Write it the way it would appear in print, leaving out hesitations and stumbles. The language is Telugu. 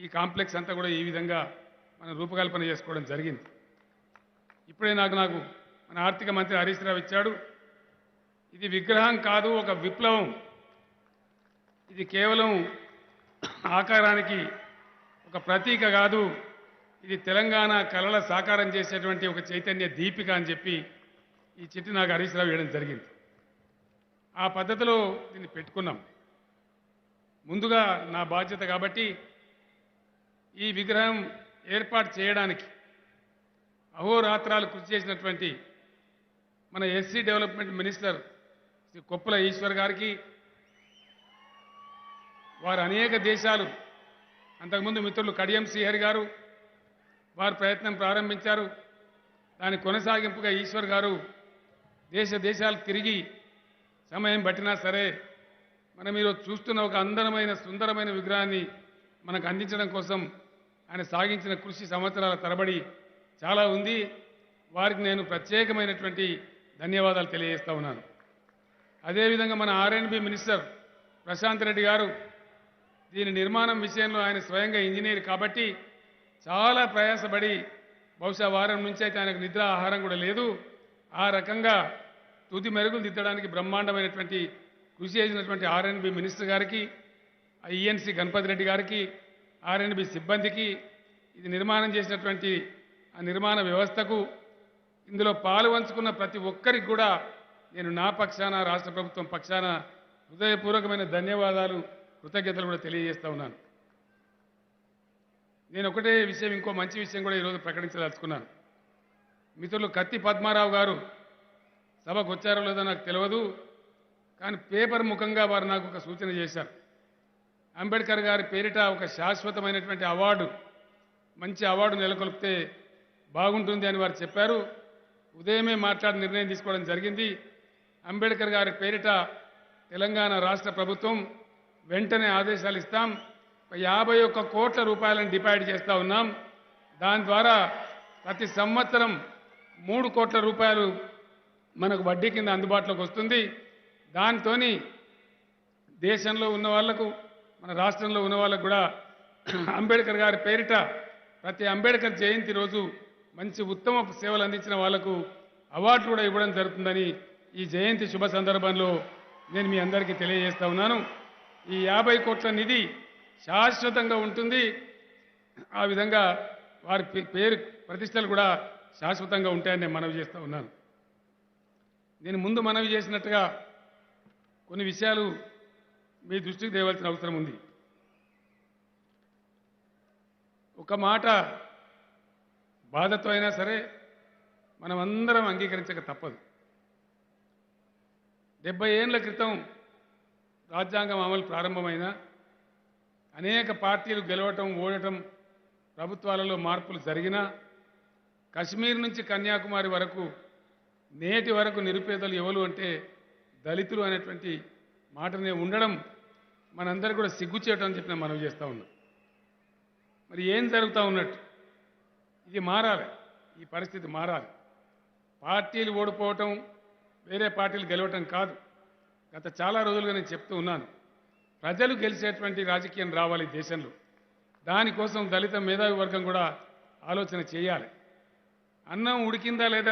ఈ కాంప్లెక్స్ అంతా కూడా ఈ విధంగా మనం రూపకల్పన చేసుకోవడం జరిగింది. ఇప్పుడే నాకు మన ఆర్థిక మంత్రి హరీష్ రావు ఇచ్చాడు. ఇది విగ్రహం కాదు, ఒక విప్లవం. ఇది కేవలం ఆకారానికి ఒక ప్రతీక కాదు, ఇది తెలంగాణ కళల సాకారం చేసేటువంటి ఒక చైతన్య దీపిక అని చెప్పి ఈ చిట్టి నాకు హరీష్ రావు ఇవ్వడం జరిగింది. ఆ పద్ధతిలో దీన్ని పెట్టుకున్నాం. ముందుగా నా బాధ్యత కాబట్టి ఈ విగ్రహం ఏర్పాటు చేయడానికి అహోరాత్రాలు కృషి చేసినటువంటి మన SC development minister Shri Koppula Eshwar గారికి, వారు అనేక దేశాలు, అంతకుముందు మిత్రులు కడియం శ్రీహరి గారు వారు ప్రయత్నం ప్రారంభించారు. దాని కొనసాగింపుగా ఈశ్వర్ గారు దేశాలు తిరిగి సమయం పట్టినా సరే మనం ఈరోజు చూస్తున్న ఒక అందమైన సుందరమైన విగ్రహాన్ని మనకు అందించడం కోసం ఆయన సాగించిన కృషి సంవత్సరాల తరబడి చాలా ఉంది. వారికి నేను ప్రత్యేకమైనటువంటి ధన్యవాదాలు తెలియజేస్తా ఉన్నాను. అదేవిధంగా మన ఆర్ఎండ్బి మినిస్టర్ ప్రశాంత్ రెడ్డి గారు దీని నిర్మాణం విషయంలో ఆయన స్వయంగా ఇంజనీర్ కాబట్టి చాలా ప్రయాసపడి, బహుశా వారం నుంచి అయితే ఆయనకు నిద్ర ఆహారం కూడా లేదు, ఆ రకంగా తుది మెరుగులు దిద్దడానికి బ్రహ్మాండమైనటువంటి కృషి చేసినటువంటి ఆర్ఎండ్బి మినిస్టర్ గారికి, ఈఎన్సీ గణపతి రెడ్డి గారికి, ఆర్ఎండ్బి సిబ్బందికి, ఇది నిర్మాణం చేసినటువంటి ఆ నిర్మాణ వ్యవస్థకు, ఇందులో పాలు పంచుకున్న ప్రతి ఒక్కరికి కూడా నేను నా పక్షాన, రాష్ట్ర ప్రభుత్వం పక్షాన హృదయపూర్వకమైన ధన్యవాదాలు, కృతజ్ఞతలు కూడా తెలియజేస్తా ఉన్నాను. నేను ఒకటే విషయం, ఇంకో మంచి విషయం కూడా ఈరోజు ప్రకటించదలుచుకున్నాను. మిత్రులు కత్తి పద్మారావు గారు సభకు వచ్చారో లేదో నాకు తెలియదు, కానీ పేపర్ ముఖంగా వారు నాకు ఒక సూచన చేశారు. అంబేద్కర్ గారి పేరిట ఒక శాశ్వతమైనటువంటి అవార్డు, మంచి అవార్డు నెలకొల్పితే బాగుంటుంది అని వారు చెప్పారు. ఉదయమే మాట్లాడి నిర్ణయం తీసుకోవడం జరిగింది. అంబేద్కర్ గారి పేరిట తెలంగాణ రాష్ట్ర ప్రభుత్వం వెంటనే ఆదేశాలు ఇస్తాం. 51 కోట్ల రూపాయలను డిపాజిట్ చేస్తూ ఉన్నాం. దాని ద్వారా ప్రతి సంవత్సరం 3 కోట్ల రూపాయలు మనకు వడ్డీ కింద అందుబాటులోకి వస్తుంది. దాంతో దేశంలో ఉన్న వాళ్లకు, మన రాష్ట్రంలో ఉన్న వాళ్ళకు కూడా అంబేద్కర్ గారి పేరిట ప్రతి అంబేద్కర్ జయంతి రోజు మంచి ఉత్తమ సేవలు అందించిన వాళ్లకు అవార్డు కూడా ఇవ్వడం జరుగుతుందని ఈ జయంతి శుభ సందర్భంలో నేను మీ అందరికీ తెలియజేస్తా ఉన్నాను. ఈ 50 కోట్ల నిధి శాశ్వతంగా ఉంటుంది. ఆ విధంగా వారి పేరు ప్రతిష్టలు కూడా శాశ్వతంగా ఉంటాయని నేను మనవి చేస్తూ ఉన్నాను. నేను ముందు మనవి చేసినట్టుగా కొన్ని విషయాలు మీ దృష్టికి తేవాల్సిన అవసరం ఉంది. ఒక మాట బాధతో అయినా సరే మనం అందరం అంగీకరించక తప్పదు. 70 ఏళ్ల క్రితం రాజ్యాంగం అమలు ప్రారంభమైన అనేక పార్టీలు గెలవటం, ఓడటం, ప్రభుత్వాలలో మార్పులు జరిగినా కశ్మీర్ నుంచి కన్యాకుమారి వరకు నేటి వరకు నిరుపేదలు ఎవరు అంటే దళితులు అనేటువంటి మాటనే ఉండడం మనందరూ కూడా సిగ్గుచేయటం అని చెప్పి మనం చేస్తూ ఉన్నాం. మరి ఏం జరుగుతూ ఉన్నట్టు? ఇది మారాలి, ఈ పరిస్థితి మారాలి. పార్టీలు ఓడిపోవటం, వేరే పార్టీలు గెలవటం కాదు. గత చాలా రోజులుగా నేను చెప్తూ ఉన్నాను, ప్రజలు గెలిచేటువంటి రాజకీయం రావాలి దేశంలో. దానికోసం దళిత మేధావి వర్గం కూడా ఆలోచన చేయాలి. అన్నం ఉడికిందా లేదా